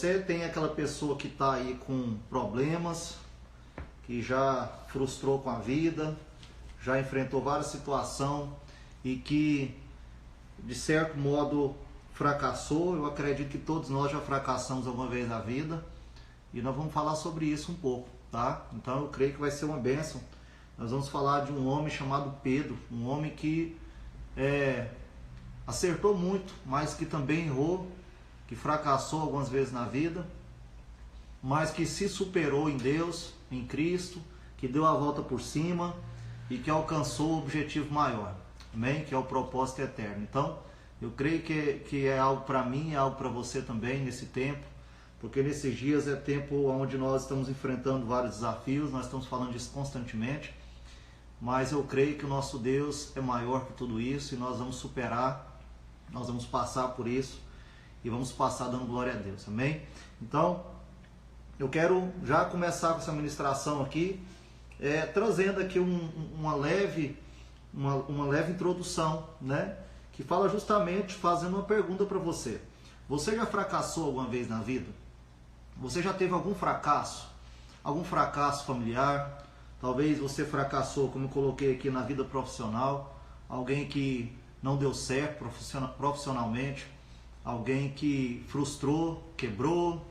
você tem aquela pessoa que está aí com problemas, que já frustrou com a vida, já enfrentou várias situações e que, de certo modo, fracassou. Eu acredito que todos nós já fracassamos alguma vez na vida e nós vamos falar sobre isso um pouco, tá? Então eu creio que vai ser uma bênção. Nós vamos falar de um homem chamado Pedro, um homem que acertou muito, mas que também errou, que fracassou algumas vezes na vida, mas que se superou em Deus, em Cristo, que deu a volta por cima e que alcançou o objetivo maior, amém? Que é o propósito eterno. Então, eu creio que é algo para mim, é algo para você também nesse tempo, porque nesses dias é tempo onde nós estamos enfrentando vários desafios, nós estamos falando disso constantemente, mas eu creio que o nosso Deus é maior que tudo isso e nós vamos superar, nós vamos passar por isso e vamos passar dando glória a Deus, amém? Então, eu quero já começar com essa ministração aqui, trazendo aqui uma leve introdução, né? Que fala justamente, fazendo uma pergunta para você. Você já fracassou alguma vez na vida? Você já teve algum fracasso? Algum fracasso familiar? Talvez você fracassou, como eu coloquei aqui, na vida profissional. Alguém que não deu certo profissionalmente. Alguém que frustrou, quebrou,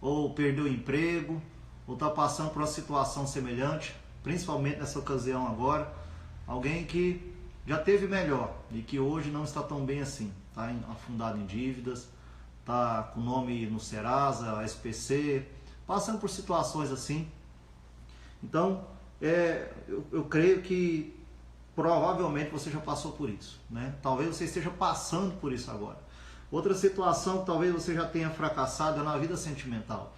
ou perdeu o emprego, ou está passando por uma situação semelhante, principalmente nessa ocasião agora. Alguém que já teve melhor e que hoje não está tão bem assim, está afundado em dívidas, está com o nome no Serasa, SPC, passando por situações assim. Então, eu creio que provavelmente você já passou por isso, né? Talvez você esteja passando por isso agora. Outra situação que talvez você já tenha fracassado é na vida sentimental.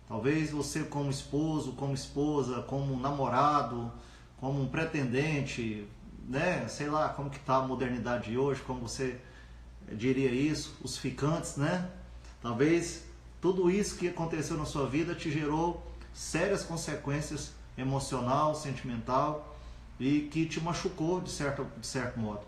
Talvez você, como esposo, como esposa, como namorado, como um pretendente, né? Sei lá como que está a modernidade de hoje, como você diria isso, os ficantes, né? Talvez tudo isso que aconteceu na sua vida te gerou sérias consequências emocional, sentimental e que te machucou de certo modo.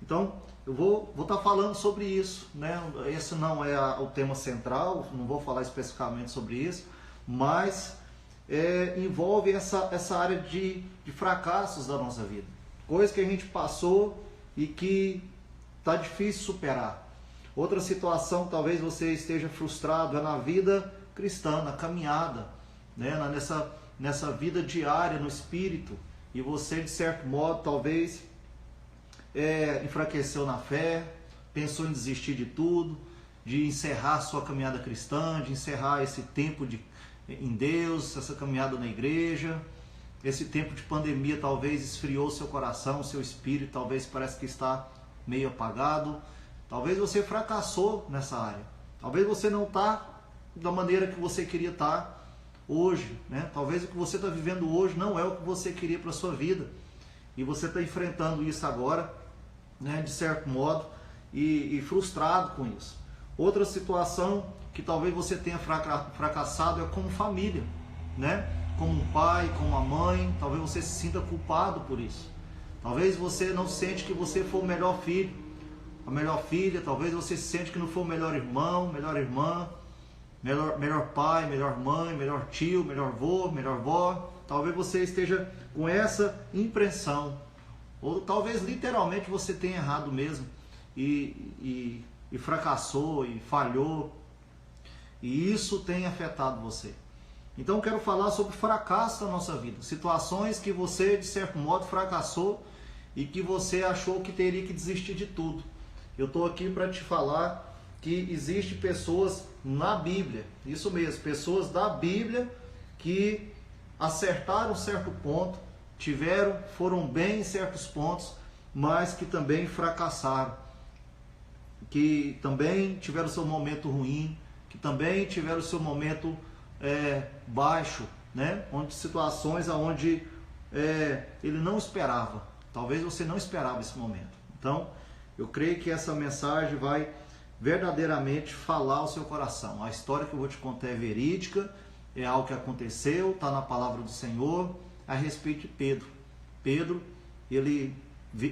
Então, eu vou estar falando sobre isso, né? Esse não é o tema central, não vou falar especificamente sobre isso, mas envolve essa área de fracassos da nossa vida. Coisa que a gente passou e que está difícil superar. Outra situação, talvez você esteja frustrado, é na vida cristã, na caminhada, né? Nessa vida diária no Espírito, e você, de certo modo, talvez enfraqueceu na fé, pensou em desistir de tudo, de encerrar sua caminhada cristã, de encerrar esse tempo em Deus, essa caminhada na igreja. Esse tempo de pandemia talvez esfriou seu coração, seu espírito, talvez parece que está meio apagado. Talvez você fracassou nessa área. Talvez você não está da maneira que você queria estar hoje, né? Talvez o que você está vivendo hoje não é o que você queria para a sua vida. E você está enfrentando isso agora, né, de certo modo, e frustrado com isso. Outra situação que talvez você tenha fracassado é como família, né? Como um pai, como uma mãe, talvez você se sinta culpado por isso. Talvez você não sente que você foi o melhor filho, a melhor filha, talvez você sente que não foi o melhor irmão, melhor irmã, melhor pai, melhor mãe, melhor tio, melhor avô, melhor avó. Talvez você esteja com essa impressão, ou talvez literalmente você tenha errado mesmo e fracassou e falhou, e isso tem afetado você. Então eu quero falar sobre fracasso da nossa vida, situações que você de certo modo fracassou e que você achou que teria que desistir de tudo. Eu estou aqui para te falar que existem pessoas na Bíblia, isso mesmo, pessoas da Bíblia que acertaram certo ponto, foram bem em certos pontos, mas que também fracassaram, que também tiveram seu momento ruim, que também tiveram seu momento baixo, né? Situações onde ele não esperava. Talvez você não esperava esse momento. Então, eu creio que essa mensagem vai verdadeiramente falar ao seu coração. A história que eu vou te contar é verídica, é algo que aconteceu, está na palavra do Senhor, a respeito de Pedro. Pedro, ele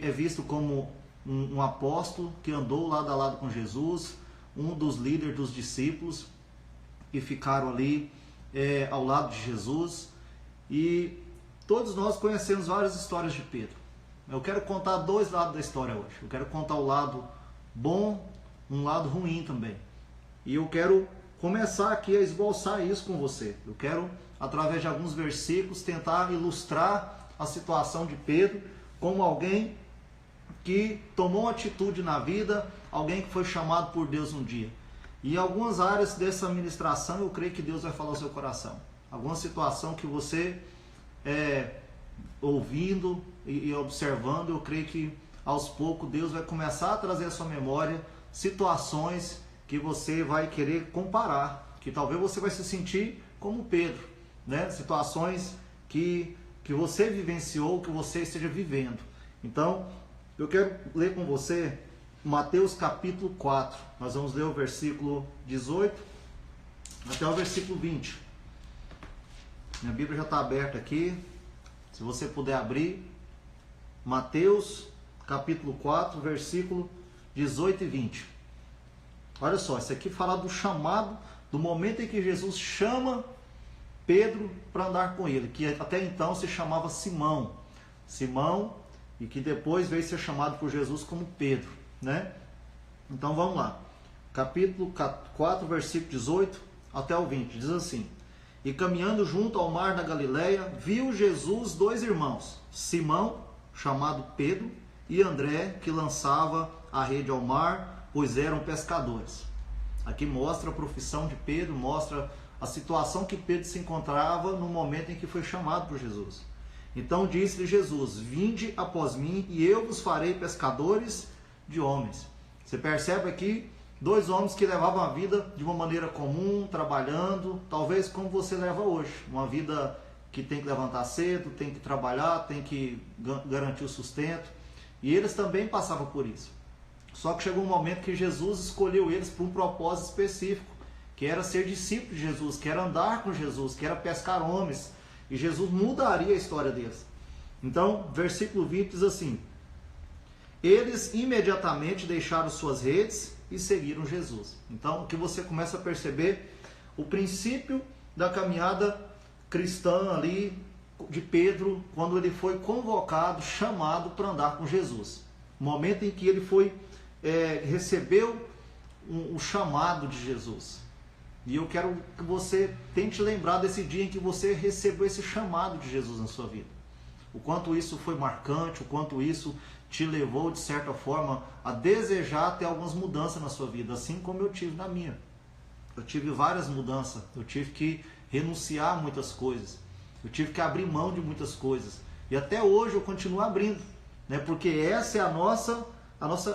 é visto como um apóstolo que andou lado a lado com Jesus, um dos líderes dos discípulos, e ficaram ali ao lado de Jesus. E todos nós conhecemos várias histórias de Pedro. Eu quero contar dois lados da história hoje. Eu quero contar o lado bom, um lado ruim também. E eu quero começar aqui a esboçar isso com você. Eu quero, através de alguns versículos, tentar ilustrar a situação de Pedro como alguém que tomou uma atitude na vida, alguém que foi chamado por Deus um dia. E em algumas áreas dessa ministração, eu creio que Deus vai falar ao seu coração. Alguma situação que você, ouvindo e observando, eu creio que aos poucos Deus vai começar a trazer à sua memória situações que você vai querer comparar, que talvez você vai se sentir como Pedro, né? Situações que você vivenciou, que você esteja vivendo. Então, eu quero ler com você Mateus capítulo 4. Nós vamos ler o versículo 18 até o versículo 20. Minha Bíblia já está aberta aqui. Se você puder abrir. Mateus capítulo 4, versículo 18 e 20. Olha só, isso aqui fala do chamado, do momento em que Jesus chama Pedro para andar com ele, que até então se chamava Simão. Simão, e que depois veio ser chamado por Jesus como Pedro, né? Então vamos lá. Capítulo 4, versículo 18 até o 20. Diz assim: E caminhando junto ao mar da Galileia, viu Jesus dois irmãos, Simão, chamado Pedro, e André, que lançava a rede ao mar, pois eram pescadores. Aqui mostra a profissão de Pedro, mostra a situação que Pedro se encontrava no momento em que foi chamado por Jesus. Então disse-lhe Jesus: Vinde após mim, e eu vos farei pescadores de homens. Você percebe aqui dois homens que levavam a vida de uma maneira comum, trabalhando, talvez como você leva hoje, uma vida que tem que levantar cedo, tem que trabalhar, tem que garantir o sustento. E eles também passavam por isso. Só que chegou um momento que Jesus escolheu eles para um propósito específico, que era ser discípulo de Jesus, que era andar com Jesus, que era pescar homens. E Jesus mudaria a história deles. Então, versículo 20 diz assim: Eles imediatamente deixaram suas redes e seguiram Jesus. Então, o que você começa a perceber, o princípio da caminhada cristã ali de Pedro, quando ele foi convocado, chamado para andar com Jesus. O momento em que ele foi, recebeu o chamado de Jesus. E eu quero que você tente lembrar desse dia em que você recebeu esse chamado de Jesus na sua vida. O quanto isso foi marcante, o quanto isso te levou, de certa forma, a desejar ter algumas mudanças na sua vida, assim como eu tive na minha. Eu tive várias mudanças, eu tive que renunciar a muitas coisas, eu tive que abrir mão de muitas coisas. E até hoje eu continuo abrindo, né? Porque essa é o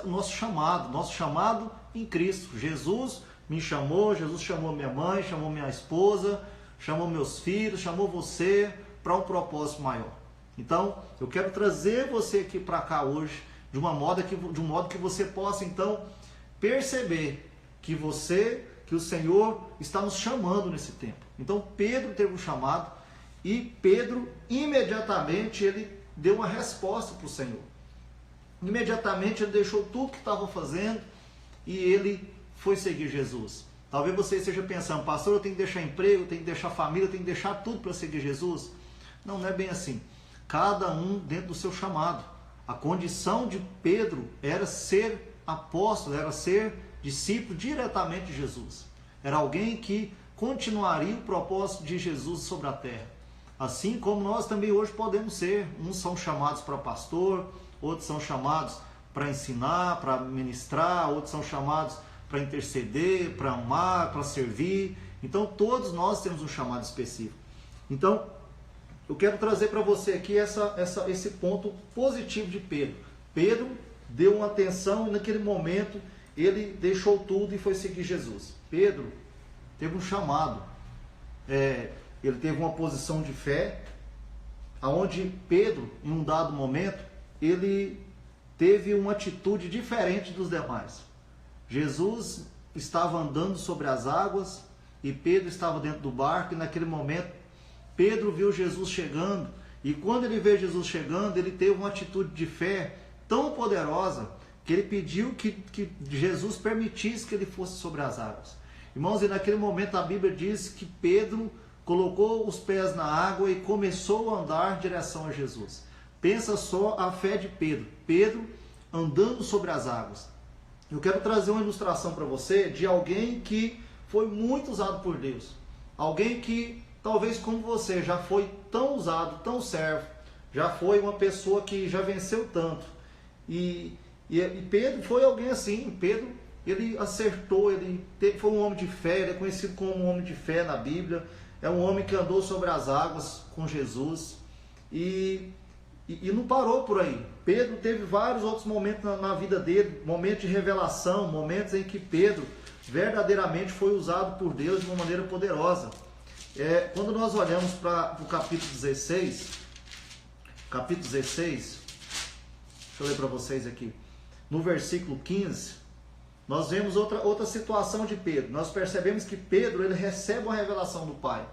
nosso chamado em Cristo. Jesus me chamou, Jesus chamou minha mãe, chamou minha esposa, chamou meus filhos, chamou você para um propósito maior. Então, eu quero trazer você aqui para cá hoje de um modo que você possa então perceber que o Senhor está nos chamando nesse tempo. Então, Pedro teve um chamado e Pedro imediatamente ele deu uma resposta para o Senhor. Imediatamente ele deixou tudo que estava fazendo e ele foi seguir Jesus. Talvez você esteja pensando: pastor, eu tenho que deixar emprego, eu tenho que deixar família, eu tenho que deixar tudo para seguir Jesus. Não, não é bem assim. Cada um dentro do seu chamado. A condição de Pedro era ser apóstolo, era ser discípulo diretamente de Jesus. Era alguém que continuaria o propósito de Jesus sobre a terra. Assim como nós também hoje podemos ser. Uns são chamados para pastor, outros são chamados para ensinar, para ministrar, outros são chamados para interceder, para amar, para servir. Então todos nós temos um chamado específico. Então eu quero trazer para você aqui esse ponto positivo de Pedro. Pedro deu uma atenção e naquele momento ele deixou tudo e foi seguir Jesus. Pedro teve um chamado, ele teve uma posição de fé, aonde Pedro, em um dado momento, ele teve uma atitude diferente dos demais. Jesus estava andando sobre as águas e Pedro estava dentro do barco, e naquele momento Pedro viu Jesus chegando, e quando ele vê Jesus chegando, ele teve uma atitude de fé tão poderosa que ele pediu que Jesus permitisse que ele fosse sobre as águas. Irmãos, e naquele momento a Bíblia diz que Pedro colocou os pés na água e começou a andar em direção a Jesus. Pensa só a fé de Pedro. Pedro andando sobre as águas. Eu quero trazer uma ilustração para você de alguém que foi muito usado por Deus. Alguém que, talvez como você, já foi tão usado, tão servo, já foi uma pessoa que já venceu tanto. E Pedro foi alguém assim. Pedro, ele acertou, foi um homem de fé, ele é conhecido como um homem de fé na Bíblia. É um homem que andou sobre as águas com Jesus e não parou por aí. Pedro teve vários outros momentos na vida dele, momentos de revelação, momentos em que Pedro verdadeiramente foi usado por Deus de uma maneira poderosa. Quando nós olhamos para o capítulo 16, deixa eu ler para vocês aqui, no versículo 15, nós vemos outra situação de Pedro. Nós percebemos que Pedro, ele recebe uma revelação do Pai.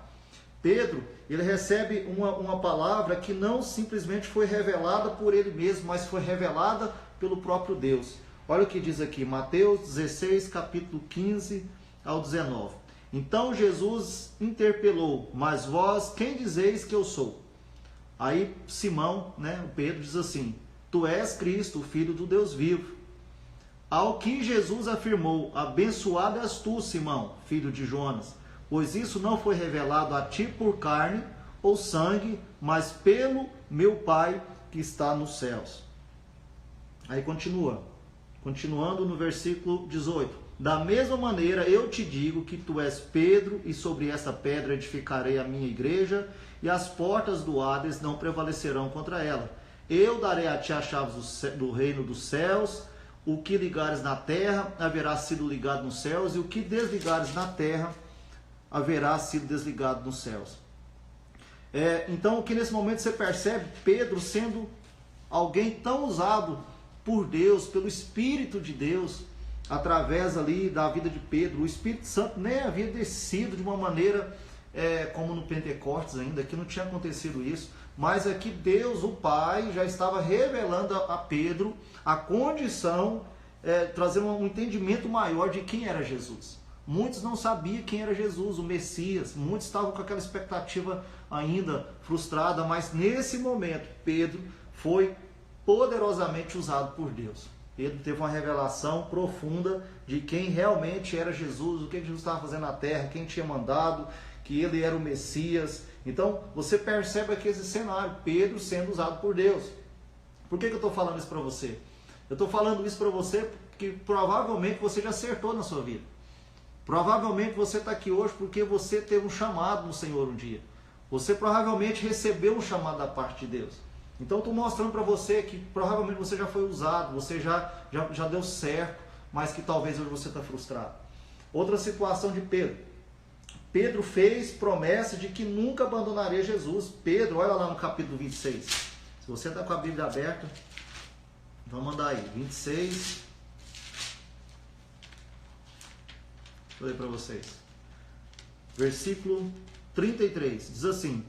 Pedro, ele recebe uma palavra que não simplesmente foi revelada por ele mesmo, mas foi revelada pelo próprio Deus. Olha o que diz aqui, Mateus 16, capítulo 15 ao 19. Então Jesus interpelou: mas vós, quem dizeis que eu sou? Aí Simão, o Pedro, diz assim: tu és Cristo, o Filho do Deus vivo. Ao que Jesus afirmou: abençoado és tu, Simão, filho de Jonas, pois isso não foi revelado a ti por carne ou sangue, mas pelo meu Pai que está nos céus. Aí continuando no versículo 18. Da mesma maneira eu te digo que tu és Pedro, e sobre esta pedra edificarei a minha igreja, e as portas do Hades não prevalecerão contra ela. Eu darei a ti as chaves do reino dos céus. O que ligares na terra haverá sido ligado nos céus, e o que desligares na terra haverá sido desligado nos céus. Então, que nesse momento você percebe Pedro sendo alguém tão usado por Deus, pelo Espírito de Deus, através ali da vida de Pedro. O Espírito Santo nem havia descido de uma maneira como no Pentecostes ainda, que não tinha acontecido isso, mas aqui Deus, o Pai, já estava revelando a Pedro a condição, trazendo um entendimento maior de quem era Jesus. Muitos não sabiam quem era Jesus, o Messias. Muitos estavam com aquela expectativa ainda frustrada, mas nesse momento Pedro foi poderosamente usado por Deus. Pedro teve uma revelação profunda de quem realmente era Jesus, o que Jesus estava fazendo na terra, quem tinha mandado, que ele era o Messias. Então você percebe aqui esse cenário, Pedro sendo usado por Deus. Por que eu estou falando isso para você? Eu estou falando isso para você porque provavelmente você já acertou na sua vida. Provavelmente você está aqui hoje porque você teve um chamado no Senhor um dia. Você provavelmente recebeu um chamado da parte de Deus. Então estou mostrando para você que provavelmente você já foi usado, você já deu certo, mas que talvez hoje você está frustrado. Outra situação de Pedro. Pedro fez promessa de que nunca abandonaria Jesus. Pedro, olha lá no capítulo 26. Se você está com a Bíblia aberta, vamos mandar aí, 26. Deixa eu ler para vocês. Versículo 33, diz assim: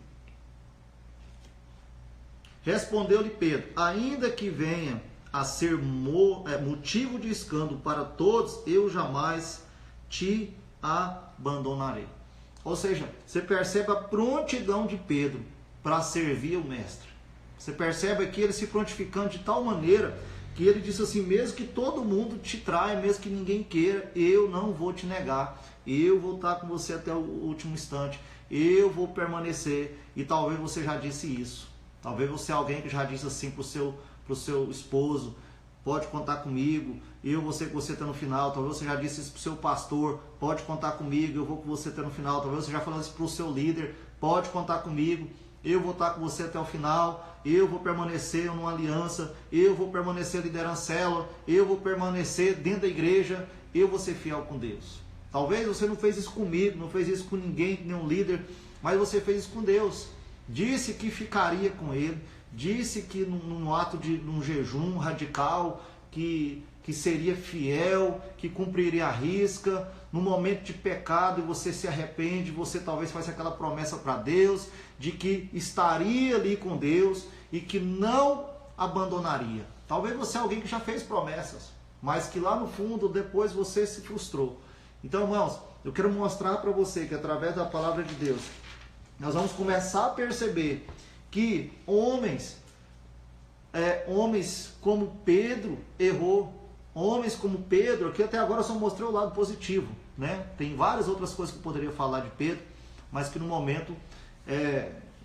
respondeu-lhe Pedro: ainda que venha a ser motivo de escândalo para todos, eu jamais te abandonarei. Ou seja, você percebe a prontidão de Pedro para servir o mestre. Você percebe aqui ele se prontificando de tal maneira que ele disse assim: mesmo que todo mundo te traia, mesmo que ninguém queira, eu não vou te negar, eu vou estar com você até o último instante, eu vou permanecer. E talvez você já disse isso, talvez você é alguém que já disse assim para o seu esposo: pode contar comigo, eu vou ser com você até no final. Talvez você já disse isso para o seu pastor: pode contar comigo, eu vou com você até no final. Talvez você já falou isso para o seu líder: pode contar comigo, eu vou estar com você até o final, eu vou permanecer numa aliança, eu vou permanecer liderando célula, eu vou permanecer dentro da igreja, eu vou ser fiel com Deus. Talvez você não fez isso comigo, não fez isso com ninguém, nenhum líder, mas você fez isso com Deus. Disse que ficaria com Ele, disse que num ato de um jejum radical, que seria fiel, que cumpriria a risca. No momento de pecado e você se arrepende, você talvez faça aquela promessa para Deus, de que estaria ali com Deus e que não abandonaria. Talvez você é alguém que já fez promessas, mas que lá no fundo depois você se frustrou. Então, irmãos, eu quero mostrar para você que através da palavra de Deus, nós vamos começar a perceber que homens como Pedro errou. Homens como Pedro, aqui até agora eu só mostrei o lado positivo, né? Tem várias outras coisas que eu poderia falar de Pedro, mas que no momento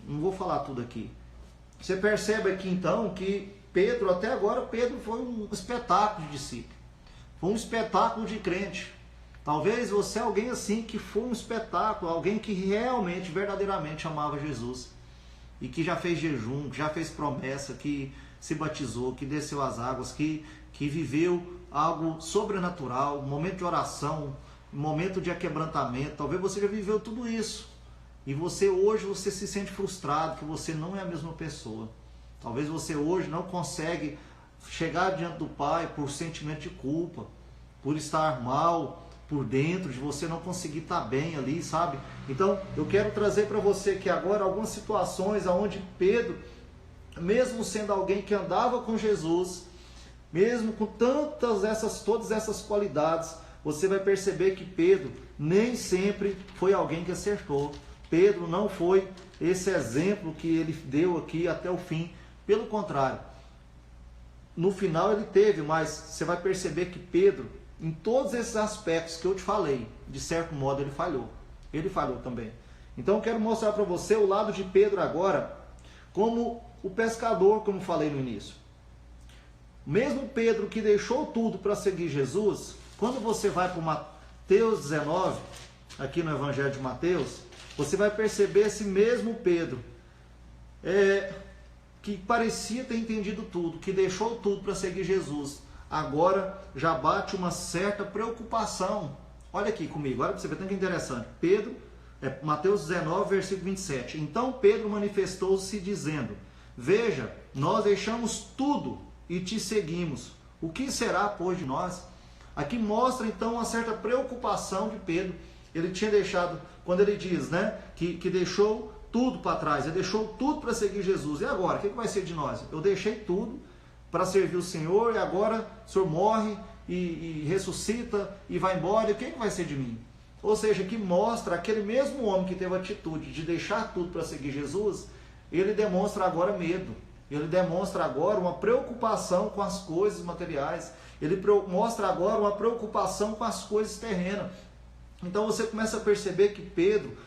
não vou falar tudo aqui. Você percebe aqui então que Pedro, até agora, Pedro foi um espetáculo de discípulo, foi um espetáculo de crente. Talvez você é alguém assim que foi um espetáculo, alguém que realmente, verdadeiramente amava Jesus e que já fez jejum, que já fez promessa, que se batizou, que desceu as águas, que viveu algo sobrenatural, um momento de oração, um momento de aquebrantamento. Talvez você já viveu tudo isso e hoje você se sente frustrado, que você não é a mesma pessoa. Talvez você hoje não consegue chegar diante do Pai por sentimento de culpa, por estar mal por dentro, de você não conseguir estar bem ali, sabe? Então, eu quero trazer para você aqui agora algumas situações onde Pedro, mesmo sendo alguém que andava com Jesus, mesmo com todas essas qualidades, você vai perceber que Pedro nem sempre foi alguém que acertou. Pedro não foi esse exemplo que ele deu aqui até o fim. Pelo contrário, no final ele teve, mas você vai perceber que Pedro, em todos esses aspectos que eu te falei, de certo modo ele falhou. Ele falhou também. Então eu quero mostrar para você o lado de Pedro agora, como o pescador, como falei no início. Mesmo Pedro que deixou tudo para seguir Jesus, quando você vai para Mateus 19, aqui no Evangelho de Mateus, você vai perceber esse mesmo Pedro, que parecia ter entendido tudo, que deixou tudo para seguir Jesus, agora já bate uma certa preocupação. Olha aqui comigo, olha para você ver, tanto que interessante. Mateus 19, versículo 27. Então Pedro manifestou-se dizendo: veja, nós deixamos tudo e te seguimos. O que será, pois, de nós? Aqui mostra então uma certa preocupação de Pedro. Ele tinha deixado, quando ele diz, né, que deixou tudo para trás, ele deixou tudo para seguir Jesus. E agora, o que vai ser de nós? Eu deixei tudo para servir o Senhor e agora o Senhor morre e ressuscita e vai embora. E o que vai ser de mim? Ou seja, que mostra aquele mesmo homem que teve a atitude de deixar tudo para seguir Jesus, ele demonstra agora medo. Ele demonstra agora uma preocupação com as coisas materiais. Ele mostra agora uma preocupação com as coisas terrenas. Então você começa a perceber que Pedro,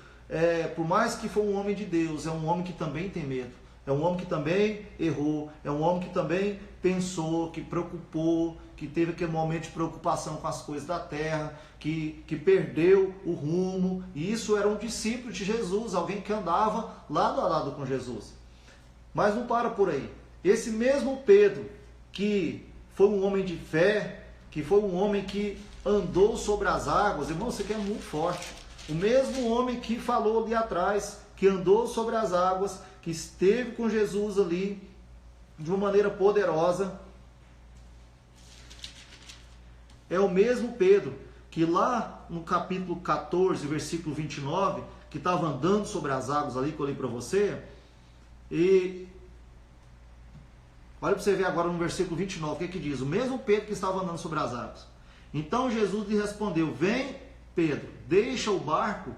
por mais que for um homem de Deus, é um homem que também tem medo. É um homem que também errou. É um homem que também pensou, que preocupou, que teve aquele momento de preocupação com as coisas da terra, que perdeu o rumo. E isso era um discípulo de Jesus, alguém que andava lado a lado com Jesus. Mas não para por aí. Esse mesmo Pedro, que foi um homem de fé, que foi um homem que andou sobre as águas, irmão, isso aqui é muito forte. O mesmo homem que falou ali atrás, que andou sobre as águas, que esteve com Jesus ali de uma maneira poderosa, é o mesmo Pedro que lá no capítulo 14, versículo 29, que estava andando sobre as águas ali, que eu li para você. E olha para você ver agora no versículo 29, o que diz? O mesmo Pedro que estava andando sobre as águas. Então Jesus lhe respondeu: vem, Pedro, deixa o barco.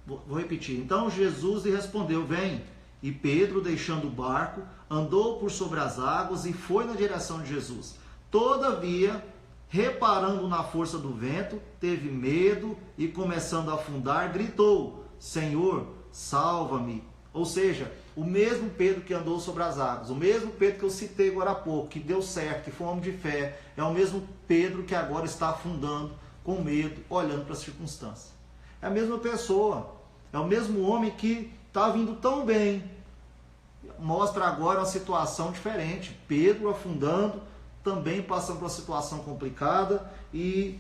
Vou repetir. Então Jesus lhe respondeu: vem. E Pedro, deixando o barco, andou por sobre as águas e foi na direção de Jesus. Todavia, reparando na força do vento, teve medo e, começando a afundar, gritou: Senhor, salva-me. Ou seja, o mesmo Pedro que andou sobre as águas, o mesmo Pedro que eu citei agora há pouco, que deu certo, que foi um homem de fé, é o mesmo Pedro que agora está afundando com medo, olhando para as circunstâncias. É a mesma pessoa, é o mesmo homem que está vindo tão bem, mostra agora uma situação diferente. Pedro afundando, também passando por uma situação complicada e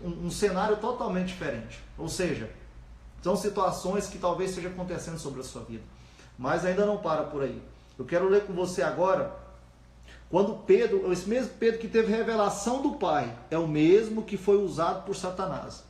um cenário totalmente diferente. Ou seja, são situações que talvez estejam acontecendo sobre a sua vida. Mas ainda não para por aí. Eu quero ler com você agora, quando Pedro, esse mesmo Pedro que teve revelação do Pai, é o mesmo que foi usado por Satanás.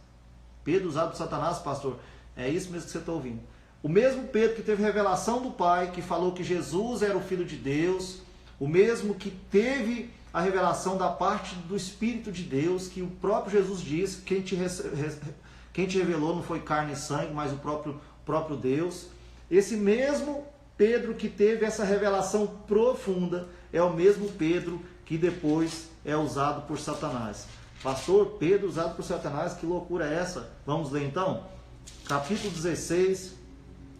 Pedro usado por Satanás, pastor, é isso mesmo que você está ouvindo. O mesmo Pedro que teve revelação do Pai, que falou que Jesus era o Filho de Deus, o mesmo que teve a revelação da parte do Espírito de Deus, que o próprio Jesus disse, quem te revelou não foi carne e sangue, mas o próprio Deus. Esse mesmo Pedro que teve essa revelação profunda é o mesmo Pedro que depois é usado por Satanás. Pastor, Pedro usado por Satanás, que loucura é essa? Vamos ler então? Capítulo 16,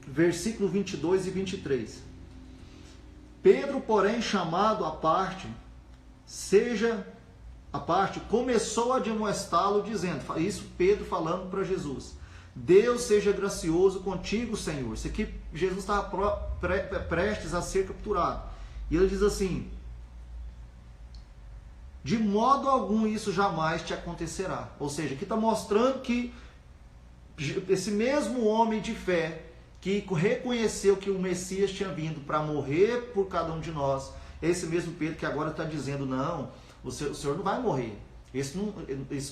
versículo 22 e 23. Pedro, porém, chamado à parte, começou a admoestá-lo, dizendo, isso Pedro falando para Jesus, Deus seja gracioso contigo, Senhor. Isso aqui, Jesus estava prestes a ser capturado. E ele diz assim, de modo algum isso jamais te acontecerá. Ou seja, aqui está mostrando que esse mesmo homem de fé, que reconheceu que o Messias tinha vindo para morrer por cada um de nós, esse mesmo Pedro que agora está dizendo, não, o Senhor não vai morrer, isso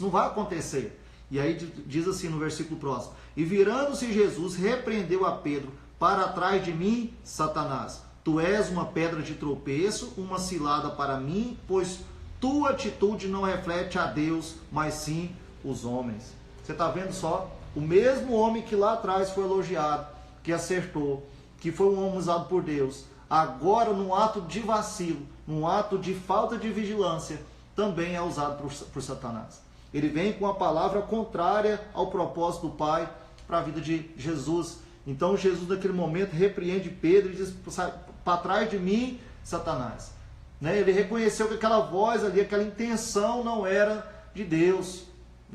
não vai acontecer. E aí diz assim no versículo próximo, e virando-se Jesus, repreendeu a Pedro, para trás de mim, Satanás, tu és uma pedra de tropeço, uma cilada para mim, pois tua atitude não reflete a Deus, mas sim os homens. Você está vendo só? O mesmo homem que lá atrás foi elogiado, que acertou, que foi um homem usado por Deus, agora num ato de vacilo, num ato de falta de vigilância, também é usado por Satanás. Ele vem com a palavra contrária ao propósito do Pai para a vida de Jesus. Então Jesus naquele momento repreende Pedro e diz, para trás de mim, Satanás. Ele reconheceu que aquela voz ali, aquela intenção não era de Deus,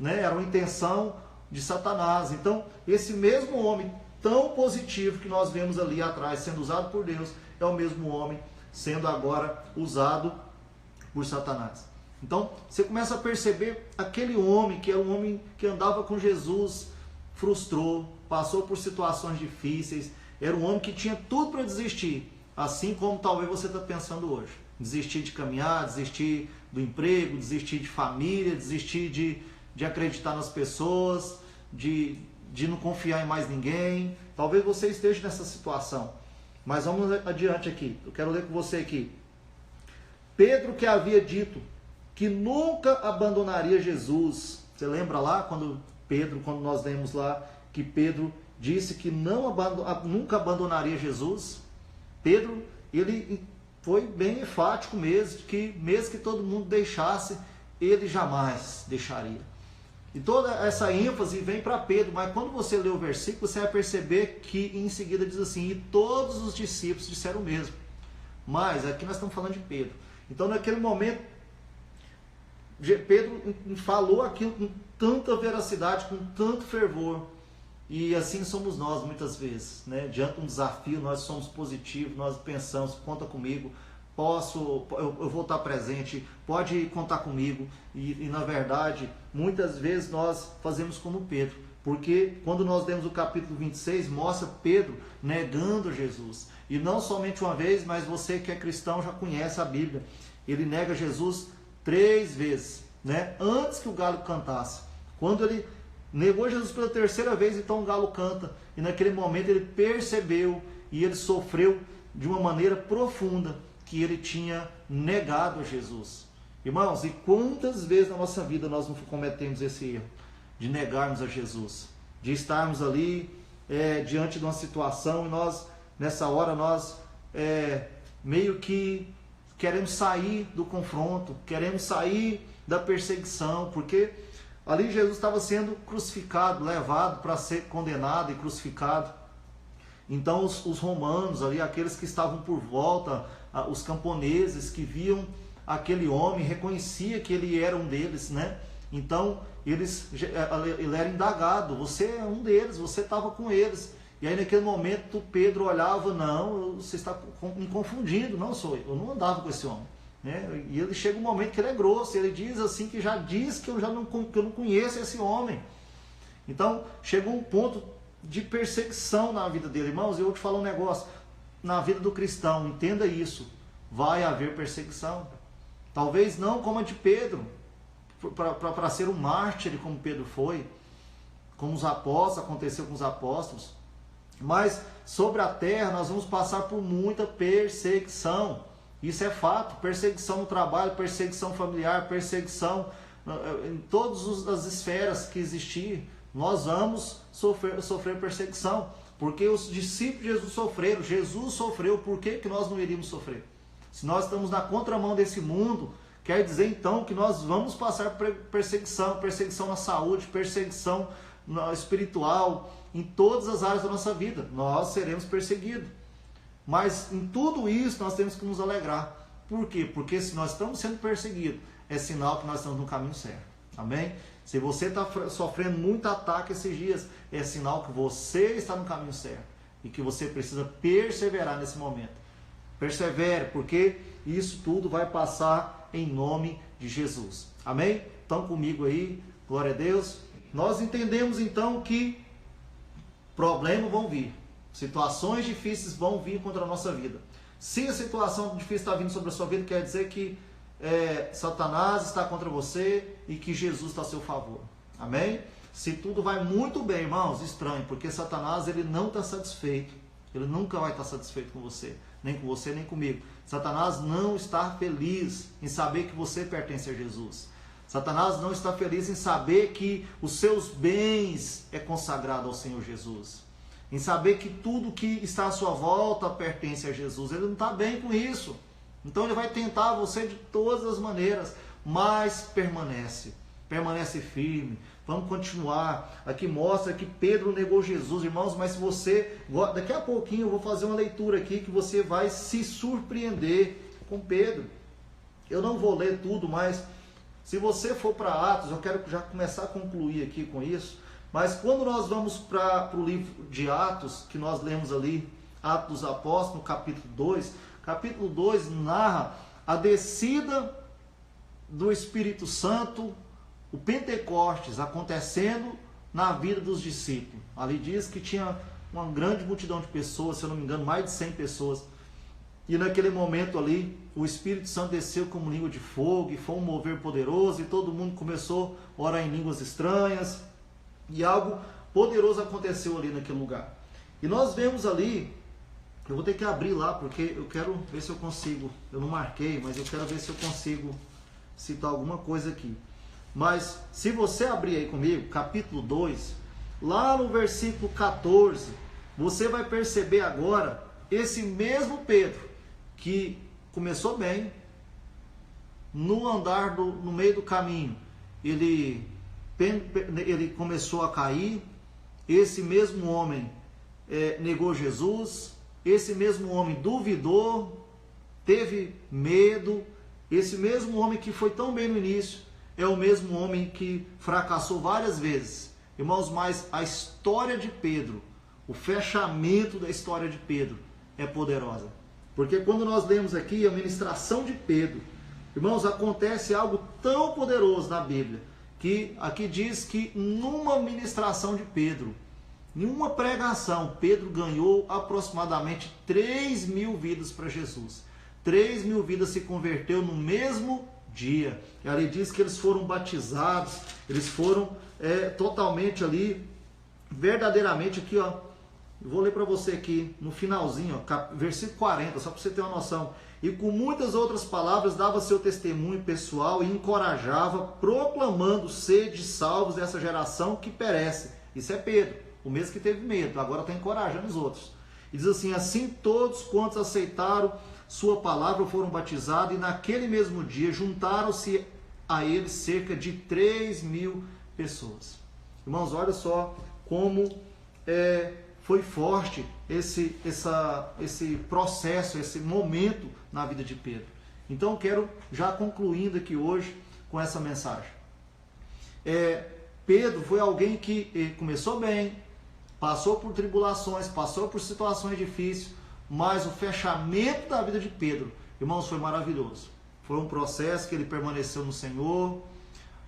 era uma intenção de Satanás. Então esse mesmo homem tão positivo que nós vemos ali atrás, sendo usado por Deus, é o mesmo homem sendo agora usado por Satanás. Então, você começa a perceber aquele homem, que era um homem que andava com Jesus, frustrou, passou por situações difíceis, era um homem que tinha tudo para desistir, assim como talvez você está pensando hoje. Desistir de caminhar, desistir do emprego, desistir de família, desistir de acreditar nas pessoas, de não confiar em mais ninguém. Talvez você esteja nessa situação. Mas vamos adiante aqui. Eu quero ler com você aqui. Pedro, que havia dito que nunca abandonaria Jesus. Você lembra lá quando nós lemos lá que Pedro disse que nunca abandonaria Jesus? Pedro, ele foi bem enfático mesmo que todo mundo deixasse, ele jamais deixaria. E toda essa ênfase vem para Pedro, mas quando você lê o versículo, você vai perceber que em seguida diz assim, e todos os discípulos disseram o mesmo. Mas aqui nós estamos falando de Pedro. Então naquele momento, Pedro falou aquilo com tanta veracidade, com tanto fervor. E assim somos nós muitas vezes, diante de um desafio, nós somos positivos, nós pensamos, conta comigo, eu vou estar presente, pode contar comigo. E na verdade, muitas vezes nós fazemos como Pedro, porque quando nós lemos o capítulo 26, mostra Pedro negando Jesus. E não somente uma vez, mas você que é cristão já conhece a Bíblia. Ele nega Jesus 3 vezes, antes que o galo cantasse. Quando ele negou Jesus pela 3ª vez, então o galo canta. E naquele momento ele percebeu e ele sofreu de uma maneira profunda que ele tinha negado a Jesus. Irmãos, e quantas vezes na nossa vida nós não cometemos esse erro de negarmos a Jesus, de estarmos ali diante de uma situação e nós, nessa hora, nós meio que queremos sair do confronto, queremos sair da perseguição, porque ali Jesus estava sendo crucificado, levado para ser condenado e crucificado. Então os romanos ali, aqueles que estavam por volta, os camponeses que viam aquele homem, reconhecia que ele era um deles, Então ele era indagado, você é um deles, você estava com eles. E aí naquele momento Pedro olhava, não, você está me confundindo, não sou eu não andava com esse homem. E ele chega um momento que ele é grosso, ele diz assim, que já diz que eu não conheço esse homem. Então chegou um ponto de perseguição na vida dele. Irmãos, eu vou te falar um negócio, na vida do cristão, entenda isso, vai haver perseguição. Talvez não como a de Pedro, para ser um mártir como Pedro foi, como os apóstolos, aconteceu com os apóstolos, mas sobre a terra nós vamos passar por muita perseguição. Isso é fato. Perseguição no trabalho, perseguição familiar, perseguição em todas as esferas que existir. Nós vamos sofrer perseguição. Porque os discípulos de Jesus sofreram. Jesus sofreu. Por que nós não iríamos sofrer? Se nós estamos na contramão desse mundo, quer dizer então que nós vamos passar por perseguição. Perseguição na saúde, perseguição espiritual, em todas as áreas da nossa vida. Nós seremos perseguidos. Mas em tudo isso nós temos que nos alegrar. Por quê? Porque se nós estamos sendo perseguidos, é sinal que nós estamos no caminho certo. Amém? Se você está sofrendo muito ataque esses dias, é sinal que você está no caminho certo. E que você precisa perseverar nesse momento. Persevere, porque isso tudo vai passar em nome de Jesus. Amém? Estão comigo aí? Glória a Deus. Nós entendemos então que problemas vão vir. Situações difíceis vão vir contra a nossa vida. Se a situação difícil está vindo sobre a sua vida, quer dizer que Satanás está contra você e que Jesus está a seu favor. Amém? Se tudo vai muito bem, irmãos, estranho, porque Satanás ele não está satisfeito. Ele nunca vai estar satisfeito com você, nem comigo. Satanás não está feliz em saber que você pertence a Jesus. Satanás não está feliz em saber que os seus bens é consagrado ao Senhor Jesus. Em saber que tudo que está à sua volta pertence a Jesus. Ele não está bem com isso. Então ele vai tentar você de todas as maneiras, mas permanece firme. Vamos continuar. Aqui mostra que Pedro negou Jesus, irmãos, mas se você, daqui a pouquinho eu vou fazer uma leitura aqui que você vai se surpreender com Pedro. Eu não vou ler tudo, mas se você for para Atos, eu quero já começar a concluir aqui com isso, mas quando nós vamos para o livro de Atos, que nós lemos ali, Atos dos Apóstolos, no capítulo 2 narra a descida do Espírito Santo, o Pentecostes acontecendo na vida dos discípulos. Ali diz que tinha uma grande multidão de pessoas, se eu não me engano, mais de 100 pessoas. E naquele momento ali, o Espírito Santo desceu como língua de fogo, e foi um mover poderoso, e todo mundo começou a orar em línguas estranhas, e algo poderoso aconteceu ali naquele lugar. E nós vemos ali, eu vou ter que abrir lá, porque eu quero ver se eu consigo, eu não marquei, mas eu quero ver se eu consigo citar alguma coisa aqui. Mas se você abrir aí comigo, capítulo 2, lá no versículo 14, você vai perceber agora esse mesmo Pedro, que começou bem, no andar no meio do caminho, ele começou a cair, esse mesmo homem negou Jesus, esse mesmo homem duvidou, teve medo, esse mesmo homem que foi tão bem no início, é o mesmo homem que fracassou várias vezes. Irmãos, mas a história de Pedro, o fechamento da história de Pedro é poderosa. Porque quando nós lemos aqui a ministração de Pedro, irmãos, acontece algo tão poderoso na Bíblia, que aqui diz que numa ministração de Pedro, em uma pregação, Pedro ganhou aproximadamente 3.000 vidas para Jesus. 3.000 vidas se converteu no mesmo dia. E ali diz que eles foram batizados, eles foram totalmente ali, verdadeiramente aqui, ó. Eu vou ler para você aqui no finalzinho, ó, versículo 40, só para você ter uma noção. E com muitas outras palavras dava seu testemunho pessoal e encorajava, proclamando sede salvos dessa geração que perece. Isso é Pedro, o mesmo que teve medo, agora está encorajando os outros. E diz assim: assim todos quantos aceitaram sua palavra foram batizados, e naquele mesmo dia juntaram-se a eles cerca de 3.000 pessoas. Irmãos, olha só como foi forte esse processo, esse momento na vida de Pedro. Então eu quero já concluindo aqui hoje com essa mensagem. Pedro foi alguém que começou bem, passou por tribulações, passou por situações difíceis, mas o fechamento da vida de Pedro, irmãos, foi maravilhoso. Foi um processo que ele permaneceu no Senhor.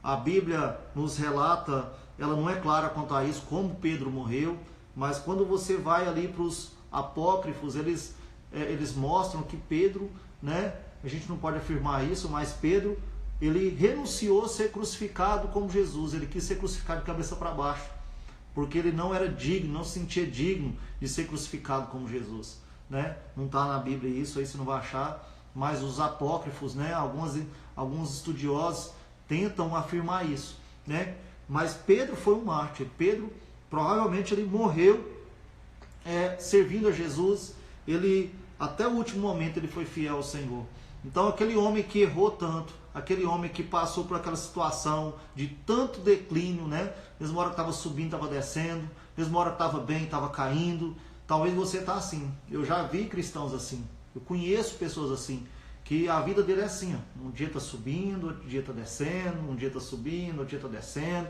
A Bíblia nos relata, ela não é clara quanto a isso, como Pedro morreu, mas quando você vai ali para os apócrifos, eles mostram que Pedro, né, a gente não pode afirmar isso, mas Pedro, ele renunciou a ser crucificado como Jesus, ele quis ser crucificado de cabeça para baixo, porque ele não era digno, não se sentia digno de ser crucificado como Jesus. Né? Não está na Bíblia isso, aí você não vai achar, mas os apócrifos, né, alguns estudiosos tentam afirmar isso, né? Mas Pedro foi um mártir. Pedro, provavelmente, ele morreu servindo a Jesus. Ele, até o último momento, ele foi fiel ao Senhor. Então, aquele homem que errou tanto, aquele homem que passou por aquela situação de tanto declínio, né? Mesmo hora que estava subindo, estava descendo, mesmo hora que estava bem, estava caindo. Talvez você está assim. Eu já vi cristãos assim. Eu conheço pessoas assim, que a vida dele é assim, ó. Um dia está subindo, outro dia está descendo, um dia está subindo, outro dia está descendo.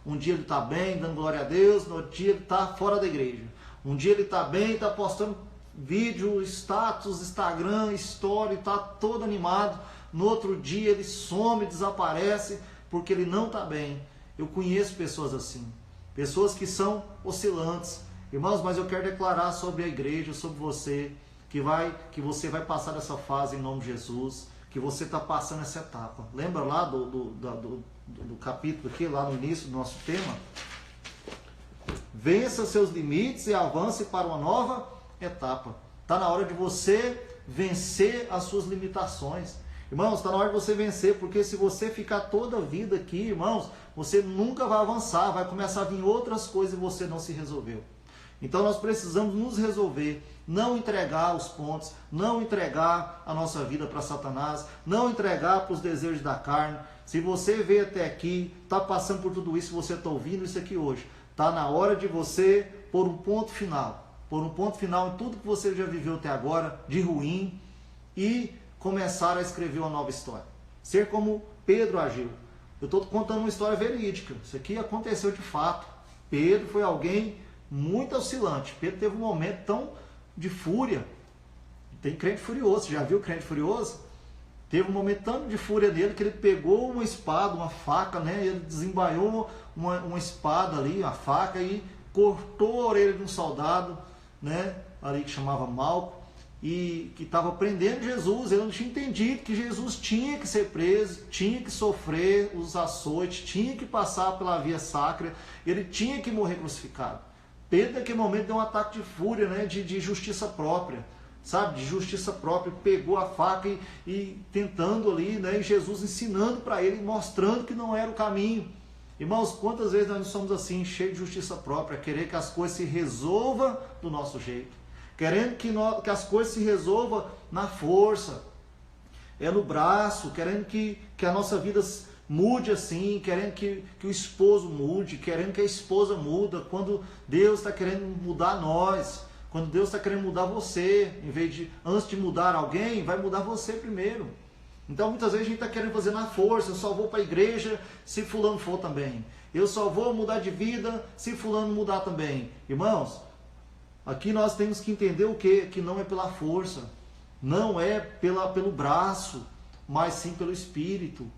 Um dia ele está bem, dando glória a Deus, no outro dia ele está fora da igreja. Um dia ele está bem, está postando vídeo, status, Instagram, story, está todo animado. No outro dia ele some, desaparece, porque ele não está bem. Eu conheço pessoas assim, pessoas que são oscilantes. Irmãos, mas eu quero declarar sobre a igreja, sobre você, que você vai passar dessa fase em nome de Jesus, que você está passando essa etapa. Lembra lá do capítulo aqui, lá no início do nosso tema? Vença seus limites e avance para uma nova etapa. Está na hora de você vencer as suas limitações. Irmãos, está na hora de você vencer, porque se você ficar toda a vida aqui, irmãos, você nunca vai avançar, vai começar a vir outras coisas e você não se resolveu. Então nós precisamos nos resolver, não entregar os pontos, não entregar a nossa vida para Satanás, não entregar para os desejos da carne. Se você veio até aqui, está passando por tudo isso, você está ouvindo isso aqui hoje, está na hora de você pôr um ponto final em tudo que você já viveu até agora, de ruim, e começar a escrever uma nova história. Ser como Pedro agiu. Eu estou contando uma história verídica, isso aqui aconteceu de fato. Pedro foi alguém muito oscilante. Pedro teve um momento tão de fúria. Tem crente furioso, já viu crente furioso? Teve um momento tão de fúria nele que ele pegou uma espada, uma faca, né? Ele desembaiou uma espada ali, uma faca, e cortou a orelha de um soldado, né? Ali que chamava Malco, e que estava prendendo Jesus. Ele não tinha entendido que Jesus tinha que ser preso, tinha que sofrer os açoites, tinha que passar pela via sacra, ele tinha que morrer crucificado. Pedro, naquele momento, deu um ataque de fúria, né? de justiça própria, sabe? De justiça própria, pegou a faca e tentando ali, né? E Jesus ensinando para ele, mostrando que não era o caminho. Irmãos, quantas vezes nós não somos assim, cheios de justiça própria, querer que as coisas se resolvam do nosso jeito, querendo que as coisas se resolvam na força, no braço, querendo que a nossa vida mude assim, querendo que o esposo mude, querendo que a esposa muda, quando Deus está querendo mudar nós, quando Deus está querendo mudar você, em vez de, antes de mudar alguém, vai mudar você primeiro. Então muitas vezes a gente está querendo fazer na força, eu só vou para a igreja se fulano for também, eu só vou mudar de vida se fulano mudar também. Irmãos, aqui nós temos que entender o quê? Que não é pela força, não é pelo braço, mas sim pelo Espírito.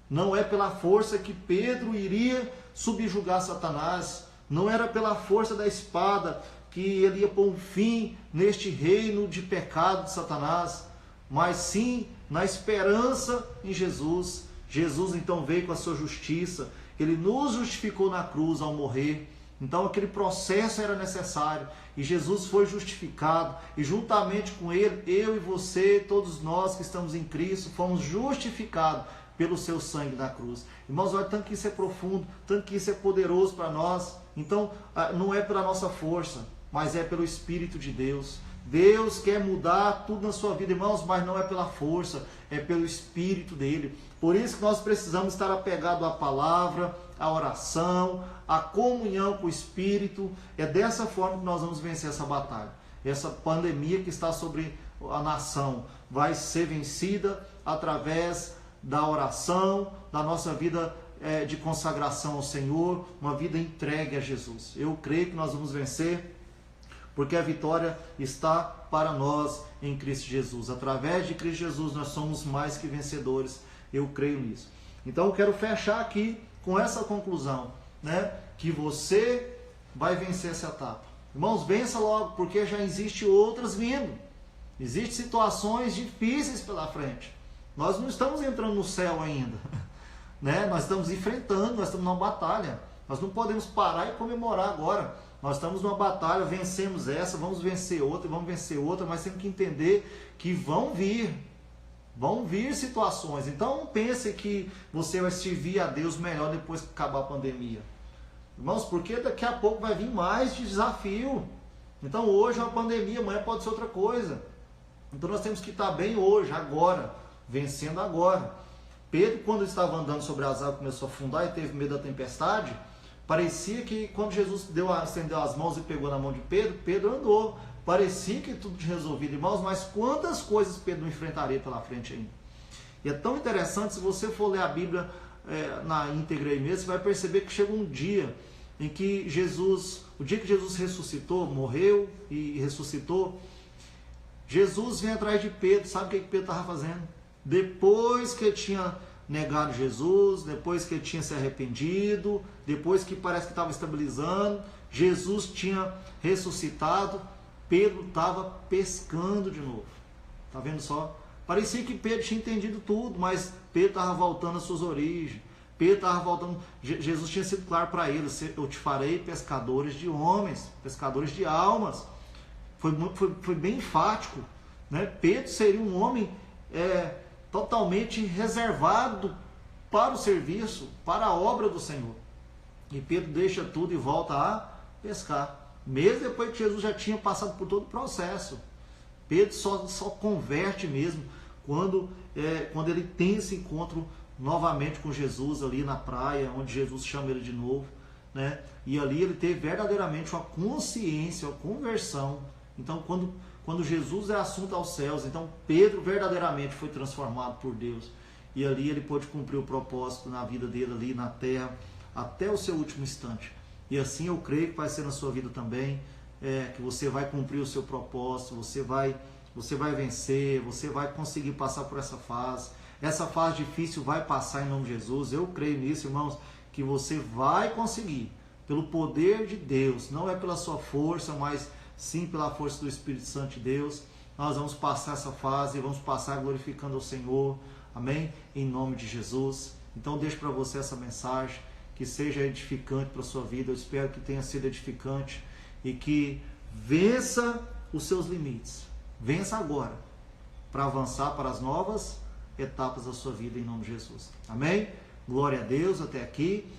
Não é pela força que Pedro iria subjugar Satanás, não era pela força da espada que ele ia pôr um fim neste reino de pecado de Satanás, mas sim na esperança em Jesus. Jesus então veio com a sua justiça, ele nos justificou na cruz ao morrer. Então aquele processo era necessário, e Jesus foi justificado, e juntamente com ele, eu e você, todos nós que estamos em Cristo, fomos justificados pelo seu sangue na cruz. Irmãos, olha, tanto que isso é profundo, tanto que isso é poderoso para nós. Então não é pela nossa força, mas é pelo Espírito de Deus. Deus quer mudar tudo na sua vida, irmãos, mas não é pela força, é pelo Espírito dele. Por isso que nós precisamos estar apegados à palavra, à oração, à comunhão com o Espírito. É dessa forma que nós vamos vencer essa batalha. Essa pandemia que está sobre a nação vai ser vencida através da oração, da nossa vida de consagração ao Senhor, uma vida entregue a Jesus. Eu creio que nós vamos vencer, porque a vitória está para nós em Cristo Jesus. Através de Cristo Jesus nós somos mais que vencedores. Eu creio nisso. Então eu quero fechar aqui com essa conclusão, né? Que você vai vencer essa etapa. Irmãos, vença logo, porque já existem outras vindo. Existem situações difíceis pela frente. Nós não estamos entrando no céu ainda, né? Nós estamos enfrentando, nós estamos numa batalha. Nós não podemos parar e comemorar agora. Nós estamos numa batalha, vencemos essa, vamos vencer outra, mas temos que entender que vão vir Vão vir situações. Então não pense que você vai servir a Deus melhor depois que acabar a pandemia. Irmãos, porque daqui a pouco vai vir mais de desafio. Então hoje é uma pandemia, amanhã pode ser outra coisa. Então nós temos que estar bem hoje, agora, vencendo agora. Pedro, quando estava andando sobre as águas, começou a afundar e teve medo da tempestade. Parecia que quando Jesus estendeu as mãos e pegou na mão de Pedro, Pedro andou. Parecia que tudo tinha resolvido, irmãos, mas quantas coisas Pedro não enfrentaria pela frente ainda. E é tão interessante, se você for ler a Bíblia na íntegra aí mesmo, você vai perceber que chegou um dia em que o dia que Jesus ressuscitou, morreu e ressuscitou, Jesus vem atrás de Pedro. Sabe o que Pedro estava fazendo? Depois que ele tinha negado Jesus, depois que ele tinha se arrependido, depois que parece que estava estabilizando, Jesus tinha ressuscitado, Pedro estava pescando de novo. Está vendo só? Parecia que Pedro tinha entendido tudo, mas Pedro estava voltando às suas origens. Pedro estava voltando. Jesus tinha sido claro para ele: eu te farei pescadores de homens, pescadores de almas. Foi bem enfático, né? Pedro seria um homem totalmente reservado para o serviço, para a obra do Senhor. E Pedro deixa tudo e volta a pescar. Mesmo depois que Jesus já tinha passado por todo o processo. Pedro só converte mesmo quando ele tem esse encontro novamente com Jesus ali na praia, onde Jesus chama ele de novo, né? E ali ele teve verdadeiramente uma consciência, uma conversão. Então quando Jesus é assunto aos céus, então Pedro verdadeiramente foi transformado por Deus. E ali ele pôde cumprir o propósito na vida dele ali na terra, até o seu último instante. E assim eu creio que vai ser na sua vida também, que você vai cumprir o seu propósito, você vai vencer, você vai conseguir passar por essa fase. Essa fase difícil vai passar em nome de Jesus. Eu creio nisso, irmãos, que você vai conseguir, pelo poder de Deus, não é pela sua força, mas sim pela força do Espírito Santo de Deus. Nós vamos passar essa fase e vamos passar glorificando ao Senhor, amém? Em nome de Jesus. Então deixo para você essa mensagem, que seja edificante para a sua vida. Eu espero que tenha sido edificante e que vença os seus limites. Vença agora, para avançar para as novas etapas da sua vida, em nome de Jesus. Amém? Glória a Deus até aqui.